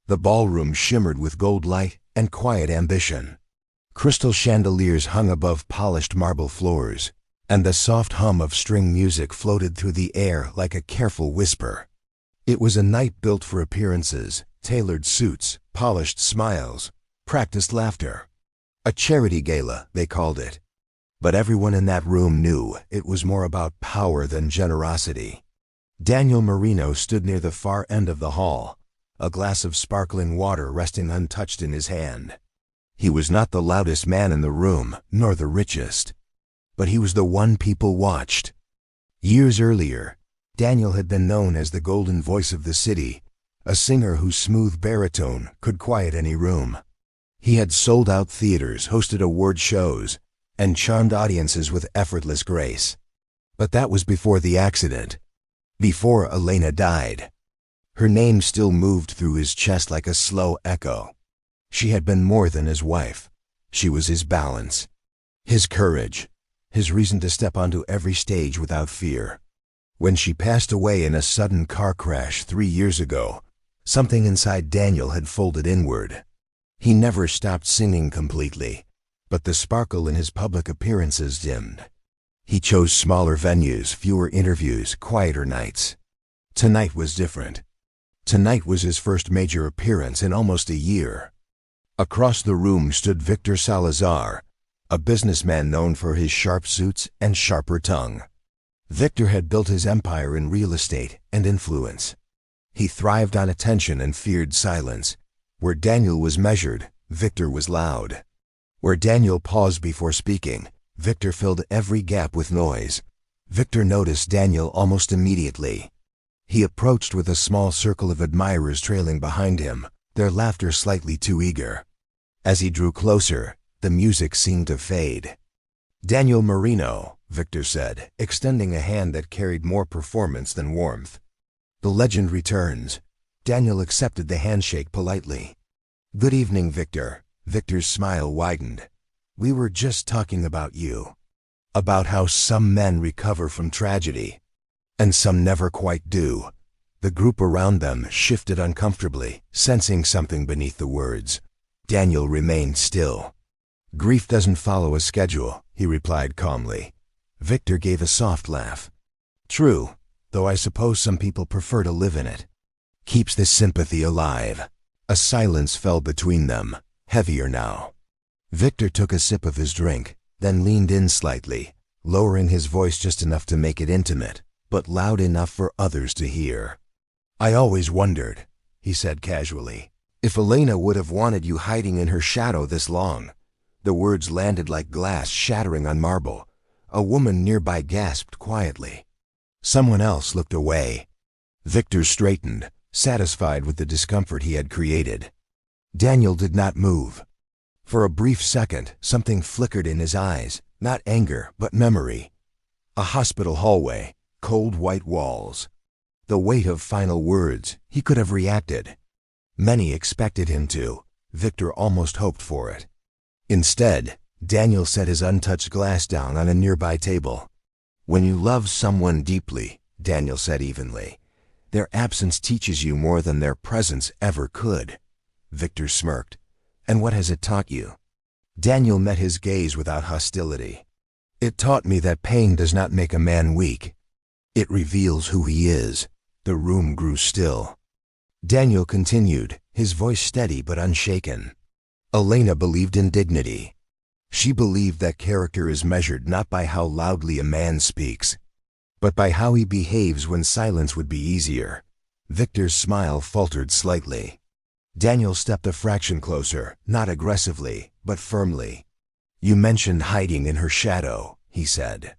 The ballroom shimmered with gold light and quiet ambition. Crystal chandeliers hung above polished marble floors, and the soft hum of string music floated through the air like a careful whisper. It was a night built for appearances, tailored suits, polished smiles, practiced laughter. A charity gala, they called it. But everyone in that room knew it was more about power than generosity. Daniel Marino stood near the far end of the hall, a glass of sparkling water resting untouched in his hand. He was not the loudest man in the room, nor the richest. But he was the one people watched. Years earlier, Daniel had been known as the golden voice of the city, a singer whose smooth baritone could quiet any room. He had sold out theaters, hosted award shows, and charmed audiences with effortless grace. But that was before the accident, before Elena died. Her name still moved through his chest like a slow echo. She had been more than his wife. She was his balance, his courage, his reason to step onto every stage without fear. When she passed away in a sudden car crash 3 years ago, something inside Daniel had folded inward. He never stopped singing completely, but the sparkle in his public appearances dimmed. He chose smaller venues, fewer interviews, quieter nights. Tonight was different. Tonight was his first major appearance in almost a year. Across the room stood Victor Salazar, a businessman known for his sharp suits and sharper tongue. Victor had built his empire in real estate and influence. He thrived on attention and feared silence. Where Daniel was measured, Victor was loud. Where Daniel paused before speaking, Victor filled every gap with noise. Victor noticed Daniel almost immediately. He approached with a small circle of admirers trailing behind him, their laughter slightly too eager. As he drew closer, the music seemed to fade. "Daniel Marino," Victor said, extending a hand that carried more performance than warmth. "The legend returns." Daniel accepted the handshake politely. "Good evening, Victor." Victor's smile widened. "We were just talking about you. About how some men recover from tragedy, and some never quite do." The group around them shifted uncomfortably, sensing something beneath the words. Daniel remained still. "Grief doesn't follow a schedule," he replied calmly. Victor gave a soft laugh. "True, though I suppose some people prefer to live in it. Keeps the sympathy alive." A silence fell between them, heavier now. Victor took a sip of his drink, then leaned in slightly, lowering his voice just enough to make it intimate, but loud enough for others to hear. "I always wondered," he said casually, "if Elena would have wanted you hiding in her shadow this long." The words landed like glass shattering on marble. A woman nearby gasped quietly. Someone else looked away. Victor straightened, satisfied with the discomfort he had created. Daniel did not move. For a brief second, something flickered in his eyes, not anger, but memory. A hospital hallway, cold white walls. The weight of final words. He could have reacted. Many expected him to. Victor almost hoped for it. Instead, Daniel set his untouched glass down on a nearby table. "When you love someone deeply," Daniel said evenly, "their absence teaches you more than their presence ever could." Victor smirked. "And what has it taught you?" Daniel met his gaze without hostility. "It taught me that pain does not make a man weak. It reveals who he is." The room grew still. Daniel continued, his voice steady but unshaken. "Elena believed in dignity. She believed that character is measured not by how loudly a man speaks, but by how he behaves when silence would be easier." Victor's smile faltered slightly. Daniel stepped a fraction closer, not aggressively, but firmly. "You mentioned hiding in her shadow," he said.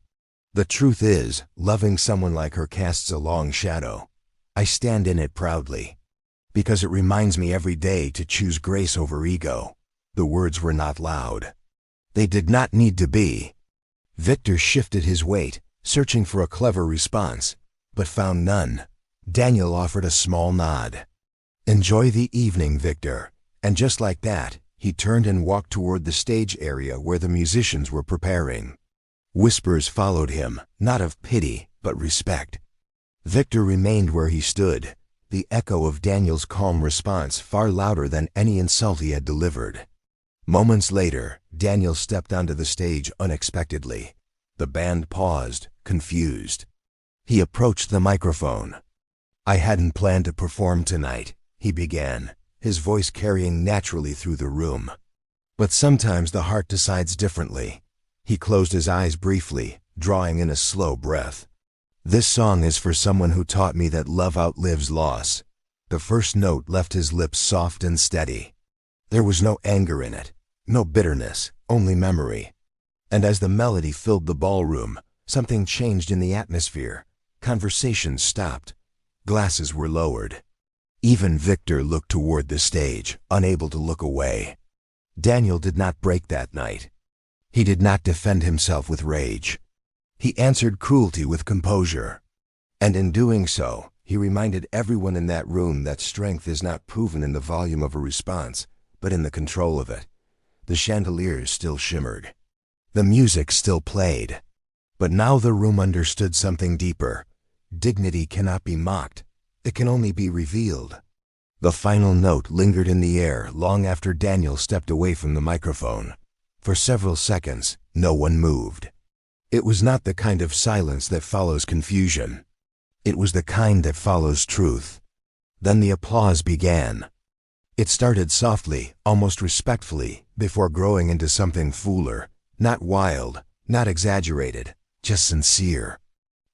"The truth is, loving someone like her casts a long shadow. I stand in it proudly, because it reminds me every day to choose grace over ego." The words were not loud. They did not need to be. Victor shifted his weight, searching for a clever response, but found none. Daniel offered a small nod. "Enjoy the evening, Victor." And just like that, he turned and walked toward the stage area where the musicians were preparing. Whispers followed him, not of pity, but respect. Victor remained where he stood, the echo of Daniel's calm response far louder than any insult he had delivered. Moments later, Daniel stepped onto the stage unexpectedly. The band paused, confused. He approached the microphone. "I hadn't planned to perform tonight," he began, his voice carrying naturally through the room. "But sometimes the heart decides differently." He closed his eyes briefly, drawing in a slow breath. "This song is for someone who taught me that love outlives loss." The first note left his lips soft and steady. There was no anger in it, no bitterness, only memory. And as the melody filled the ballroom, something changed in the atmosphere. Conversations stopped. Glasses were lowered. Even Victor looked toward the stage, unable to look away. Daniel did not break that night. He did not defend himself with rage. He answered cruelty with composure. And in doing so, he reminded everyone in that room that strength is not proven in the volume of a response, but in the control of it. The chandeliers still shimmered. The music still played. But now the room understood something deeper. Dignity cannot be mocked. It can only be revealed. The final note lingered in the air long after Daniel stepped away from the microphone. For several seconds, no one moved. It was not the kind of silence that follows confusion. It was the kind that follows truth. Then the applause began. It started softly, almost respectfully, before growing into something fuller. Not wild, not exaggerated, just sincere.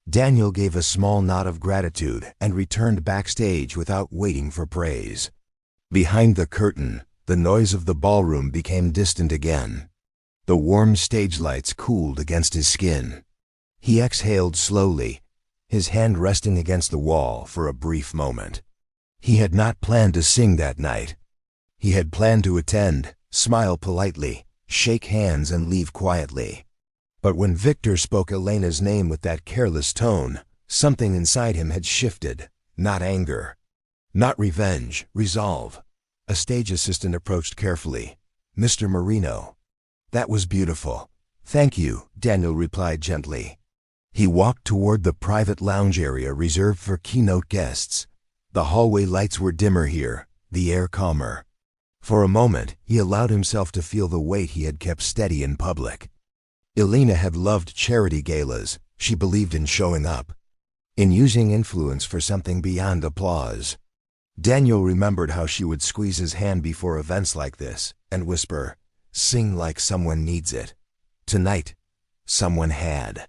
Daniel gave a small nod of gratitude and returned backstage without waiting for praise. Behind the curtain, the noise of the ballroom became distant again. The warm stage lights cooled against his skin. He exhaled slowly, his hand resting against the wall for a brief moment. He had not planned to sing that night. He had planned to attend, smile politely, shake hands and leave quietly. But when Victor spoke Elena's name with that careless tone, something inside him had shifted. Not anger, not revenge, resolve. A stage assistant approached carefully. "Mr. Marino." "That was beautiful." "Thank you," Daniel replied gently. He walked toward the private lounge area reserved for keynote guests. The hallway lights were dimmer here, the air calmer. For a moment, he allowed himself to feel the weight he had kept steady in public. Elena had loved charity galas. She believed in showing up, in using influence for something beyond applause. Daniel remembered how she would squeeze his hand before events like this and whisper, "Sing like someone needs it." Tonight, someone had.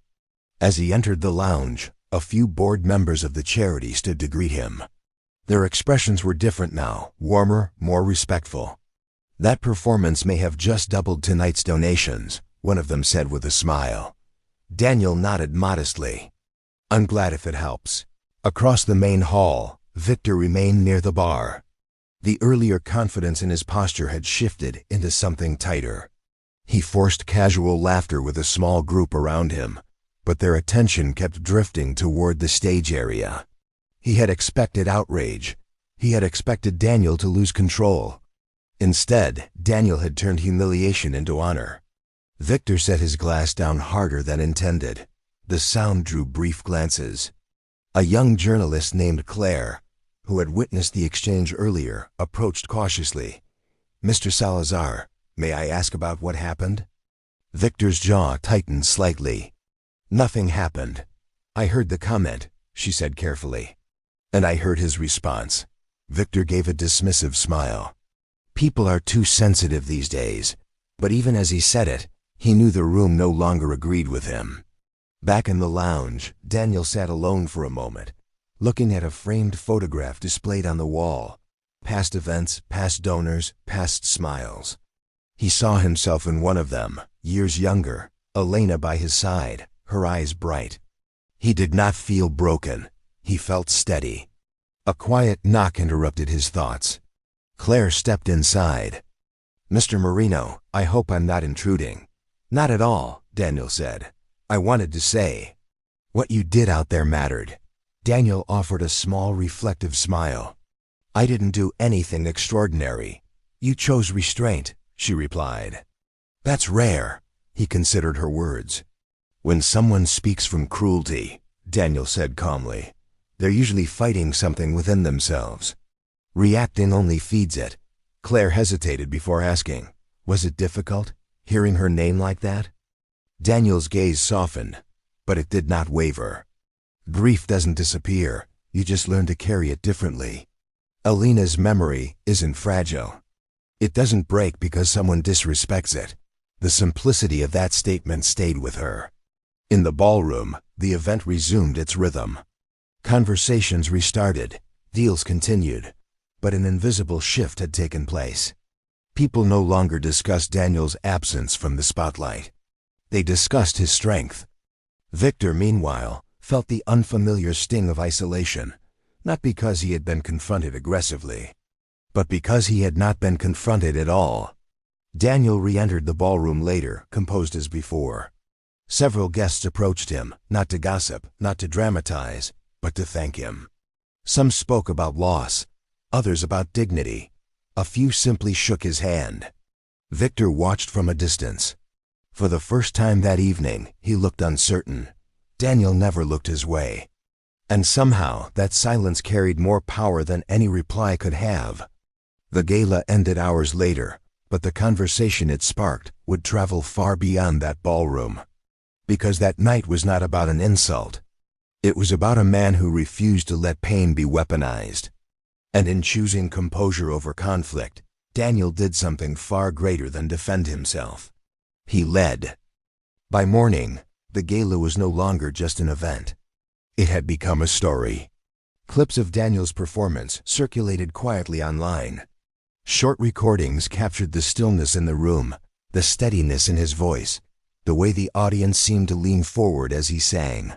As he entered the lounge, a few board members of the charity stood to greet him. Their expressions were different now, warmer, more respectful. "That performance may have just doubled tonight's donations," one of them said with a smile. Daniel nodded modestly. "I'm glad if it helps." Across the main hall, Victor remained near the bar. The earlier confidence in his posture had shifted into something tighter. He forced casual laughter with a small group around him, but their attention kept drifting toward the stage area. He had expected outrage. He had expected Daniel to lose control. Instead, Daniel had turned humiliation into honor. Victor set his glass down harder than intended. The sound drew brief glances. A young journalist named Claire, who had witnessed the exchange earlier, approached cautiously. "Mr. Salazar, may I ask about what happened?" Victor's jaw tightened slightly. "Nothing happened. I heard the comment," she said carefully. "And I heard his response." Victor gave a dismissive smile. People are too sensitive these days. But even as he said it, he knew the room no longer agreed with him. Back in the lounge, Daniel sat alone for a moment, looking at a framed photograph displayed on the wall. Past events, past donors, past smiles. He saw himself in one of them, years younger, Elena by his side, her eyes bright. He did not feel broken. He felt steady. A quiet knock interrupted his thoughts. Claire stepped inside. "Mr. Marino, I hope I'm not intruding." "Not at all," Daniel said. "I wanted to say, what you did out there mattered." Daniel offered a small reflective smile. "I didn't do anything extraordinary. You chose restraint," she replied. "That's rare," he considered her words. "When someone speaks from cruelty," Daniel said calmly, They're usually fighting something within themselves. Reacting only feeds it. Claire hesitated before asking, "Was it difficult, hearing her name like that?" Daniel's gaze softened, but it did not waver. Grief doesn't disappear, you just learn to carry it differently. Alina's memory isn't fragile. It doesn't break because someone disrespects it. The simplicity of that statement stayed with her. In the ballroom, the event resumed its rhythm. Conversations restarted, deals continued, but an invisible shift had taken place. People no longer discussed Daniel's absence from the spotlight. They discussed his strength. Victor, meanwhile, felt the unfamiliar sting of isolation, not because he had been confronted aggressively, but because he had not been confronted at all. Daniel re-entered the ballroom later, composed as before. Several guests approached him, not to gossip, not to dramatize, but to thank him. Some spoke about loss, others about dignity. A few simply shook his hand. Victor watched from a distance. For the first time that evening, he looked uncertain. Daniel never looked his way. And somehow, that silence carried more power than any reply could have. The gala ended hours later, but the conversation it sparked would travel far beyond that ballroom. Because that night was not about an insult. It was about a man who refused to let pain be weaponized. And in choosing composure over conflict, Daniel did something far greater than defend himself. He led. By morning, the gala was no longer just an event. It had become a story. Clips of Daniel's performance circulated quietly online. Short recordings captured the stillness in the room, the steadiness in his voice, the way the audience seemed to lean forward as he sang.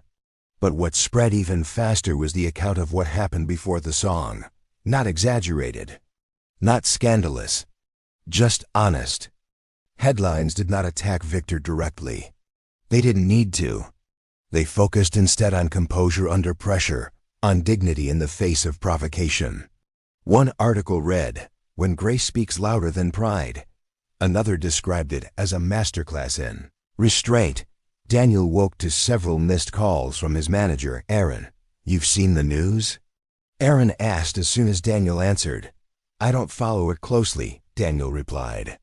But what spread even faster was the account of what happened before the song. Not exaggerated, not scandalous, just honest. Headlines did not attack Victor directly. They didn't need to. They focused instead on composure under pressure, on dignity in the face of provocation. One article read, "When grace speaks louder than pride." Another described it as a masterclass in restraint. Daniel woke to several missed calls from his manager, Aaron. "You've seen the news?" Aaron asked as soon as Daniel answered. "I don't follow it closely," Daniel replied.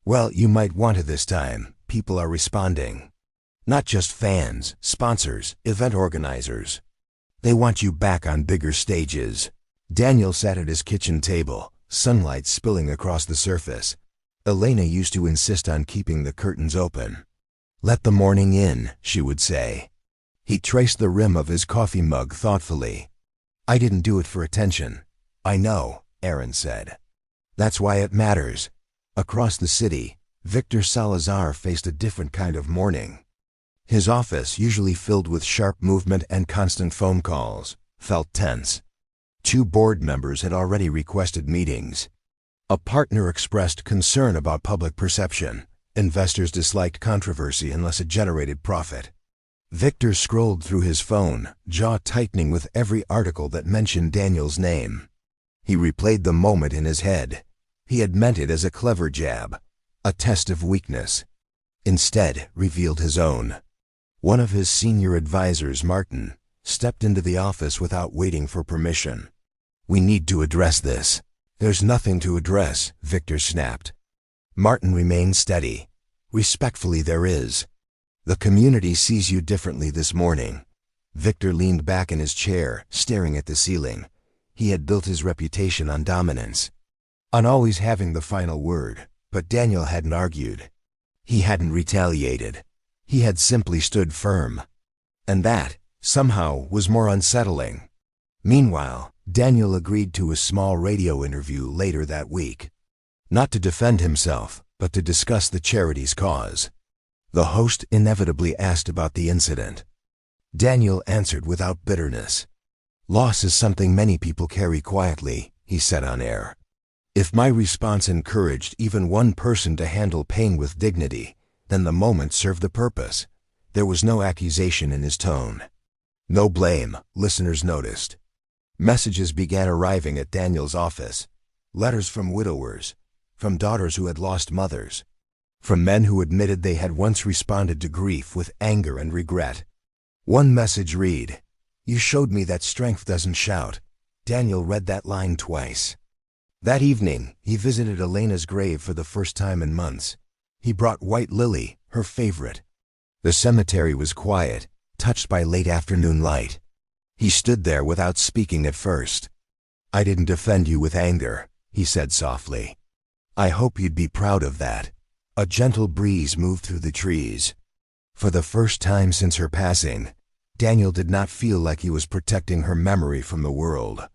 "Well, you might want to this time. People are responding. Not just fans, sponsors, event organizers. They want you back on bigger stages." Daniel sat at his kitchen table, sunlight spilling across the surface. Elena used to insist on keeping the curtains open. "Let the morning in," she would say. He traced the rim of his coffee mug thoughtfully. "I didn't do it for attention." "I know," Aaron said. "That's why it matters." Across the city, Victor Salazar faced a different kind of morning. His office, usually filled with sharp movement and constant phone calls, felt tense. 2 board members had already requested meetings. A partner expressed concern about public perception. Investors disliked controversy unless it generated profit. Victor scrolled through his phone, jaw tightening with every article that mentioned Daniel's name. He replayed the moment in his head. He had meant it as a clever jab, a test of weakness. Instead, revealed his own. One of his senior advisors, Martin, stepped into the office without waiting for permission. "We need to address this." "There's nothing to address," Victor snapped. Martin remained steady. "Respectfully, there is. The community sees you differently this morning." Victor leaned back in his chair, staring at the ceiling. He had built his reputation on dominance, on always having the final word, but Daniel hadn't argued. He hadn't retaliated. He had simply stood firm. And that, somehow, was more unsettling. Meanwhile, Daniel agreed to a small radio interview later that week. Not to defend himself, but to discuss the charity's cause. The host inevitably asked about the incident. Daniel answered without bitterness. "Loss is something many people carry quietly," he said on air. "If my response encouraged even one person to handle pain with dignity, then the moment served the purpose." There was no accusation in his tone. No blame, listeners noticed. Messages began arriving at Daniel's office. Letters from widowers, from daughters who had lost mothers, from men who admitted they had once responded to grief with anger and regret. One message read, "You showed me that strength doesn't shout." Daniel read that line twice. That evening, he visited Elena's grave for the first time in months. He brought White Lily, her favorite. The cemetery was quiet, touched by late afternoon light. He stood there without speaking at first. "I didn't defend you with anger," he said softly. "I hope you'd be proud of that." A gentle breeze moved through the trees. For the first time since her passing, Daniel did not feel like he was protecting her memory from the world.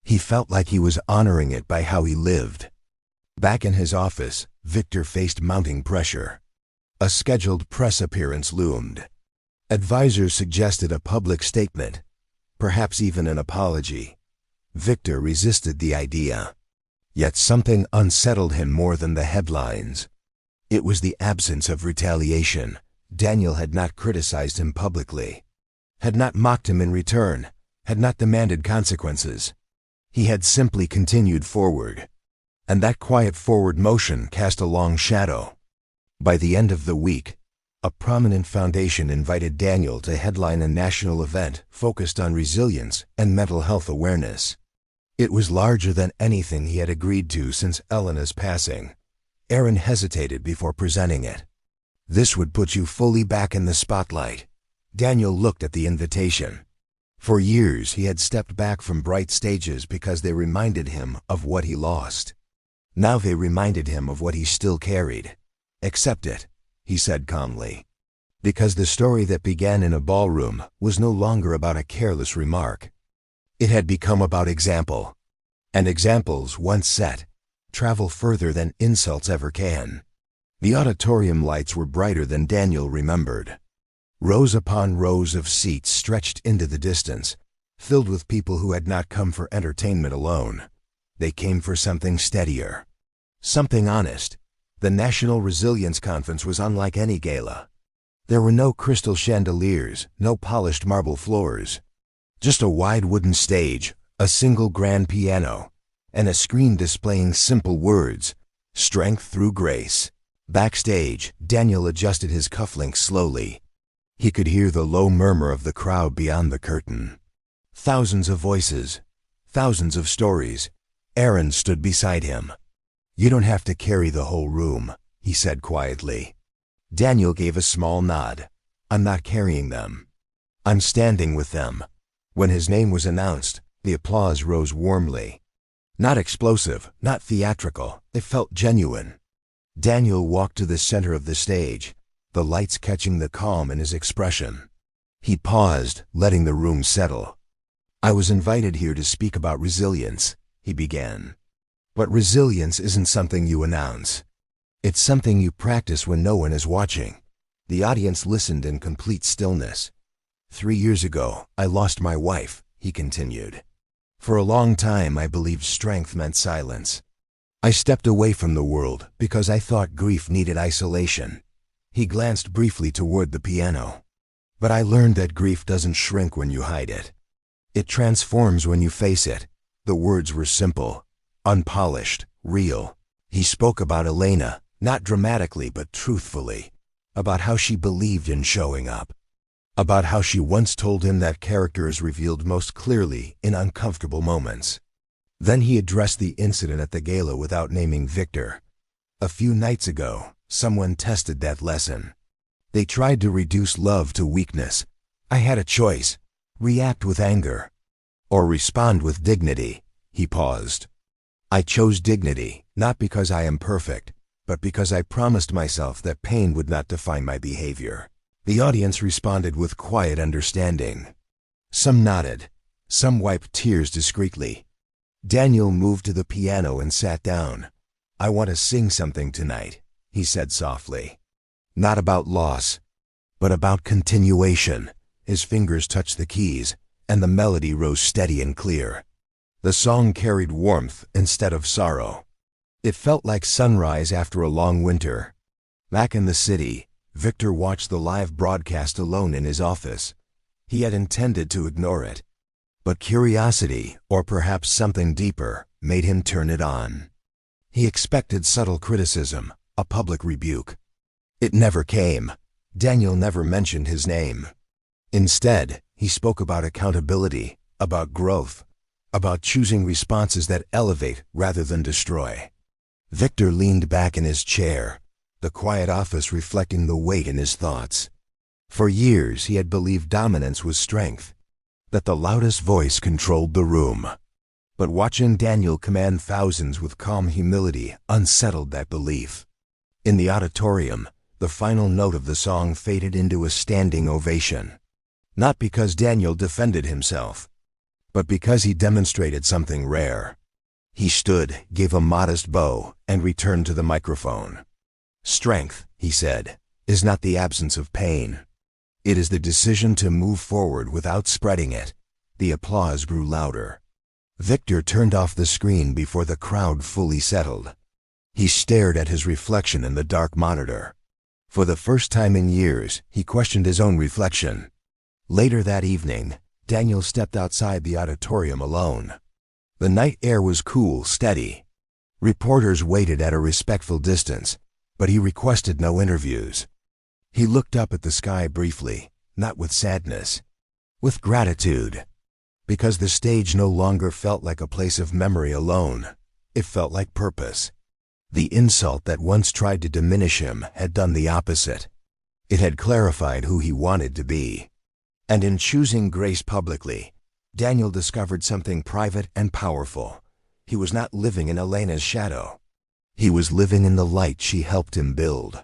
He felt like he was honoring it by how he lived. Back in his office, Victor faced mounting pressure. A scheduled press appearance loomed. Advisors suggested a public statement, perhaps even an apology. Victor resisted the idea. Yet something unsettled him more than the headlines. It was the absence of retaliation. Daniel had not criticized him publicly, had not mocked him in return, had not demanded consequences. He had simply continued forward. And that quiet forward motion cast a long shadow. By the end of the week, a prominent foundation invited Daniel to headline a national event focused on resilience and mental health awareness. It was larger than anything he had agreed to since Elena's passing. Aaron hesitated before presenting it. "This would put you fully back in the spotlight." Daniel looked at the invitation. For years he had stepped back from bright stages because they reminded him of what he lost. Now they reminded him of what he still carried. "Accept it," he said calmly. Because the story that began in a ballroom was no longer about a careless remark. It had become about example. And examples, once set, travel further than insults ever can. The auditorium lights were brighter than Daniel remembered. Rows upon rows of seats stretched into the distance, filled with people who had not come for entertainment alone. They came for something steadier, something honest. The National Resilience Conference was unlike any gala. There were no crystal chandeliers, no polished marble floors. Just a wide wooden stage, a single grand piano, and a screen displaying simple words: strength through grace. Backstage, Daniel adjusted his cufflinks slowly. He could hear the low murmur of the crowd beyond the curtain. Thousands of voices, thousands of stories. Aaron stood beside him. "You don't have to carry the whole room," he said quietly. Daniel gave a small nod. "I'm not carrying them. I'm standing with them." When his name was announced, the applause rose warmly. Not explosive, not theatrical, it felt genuine. Daniel walked to the center of the stage, the lights catching the calm in his expression. He paused, letting the room settle. "I was invited here to speak about resilience," he began. "But resilience isn't something you announce. It's something you practice when no one is watching." The audience listened in complete stillness. "3 years ago, I lost my wife," he continued. "For a long time, I believed strength meant silence. I stepped away from the world because I thought grief needed isolation." He glanced briefly toward the piano. "But I learned that grief doesn't shrink when you hide it. It transforms when you face it." The words were simple, unpolished, real. He spoke about Elena, not dramatically but truthfully, about how she believed in showing up, about how she once told him that character is revealed most clearly in uncomfortable moments. Then he addressed the incident at the gala without naming Victor. "A few nights ago, someone tested that lesson. They tried to reduce love to weakness. I had a choice: react with anger, or respond with dignity." He paused. "I chose dignity, not because I am perfect, but because I promised myself that pain would not define my behavior." The audience responded with quiet understanding. Some nodded, some wiped tears discreetly. Daniel moved to the piano and sat down. "I want to sing something tonight," he said softly. "Not about loss, but about continuation." His fingers touched the keys, and the melody rose steady and clear. The song carried warmth instead of sorrow. It felt like sunrise after a long winter. Back in the city, Victor watched the live broadcast alone in his office. He had intended to ignore it, but curiosity, or perhaps something deeper, made him turn it on. He expected subtle criticism, a public rebuke. It never came. Daniel never mentioned his name. Instead, He spoke about accountability, about growth, about choosing responses that elevate rather than destroy. Victor leaned back in his chair, the quiet office reflecting the weight in his thoughts. For years he had believed dominance was strength, that the loudest voice controlled the room. But watching Daniel command thousands with calm humility unsettled that belief. In the auditorium, the final note of the song faded into a standing ovation. Not because Daniel defended himself, but because he demonstrated something rare. He stood, gave a modest bow, and returned to the microphone. "Strength," he said, "is not the absence of pain. It is the decision to move forward without spreading it." The applause grew louder. Victor turned off the screen before the crowd fully settled. He stared at his reflection in the dark monitor. For the first time in years, he questioned his own reflection. Later that evening, Daniel stepped outside the auditorium alone. The night air was cool, steady. Reporters waited at a respectful distance, but he requested no interviews. He looked up at the sky briefly, not with sadness, with gratitude. Because the stage no longer felt like a place of memory alone. It felt like purpose. The insult that once tried to diminish him had done the opposite. It had clarified who he wanted to be. And in choosing grace publicly, Daniel discovered something private and powerful. He was not living in Elena's shadow. He was living in the light she helped him build.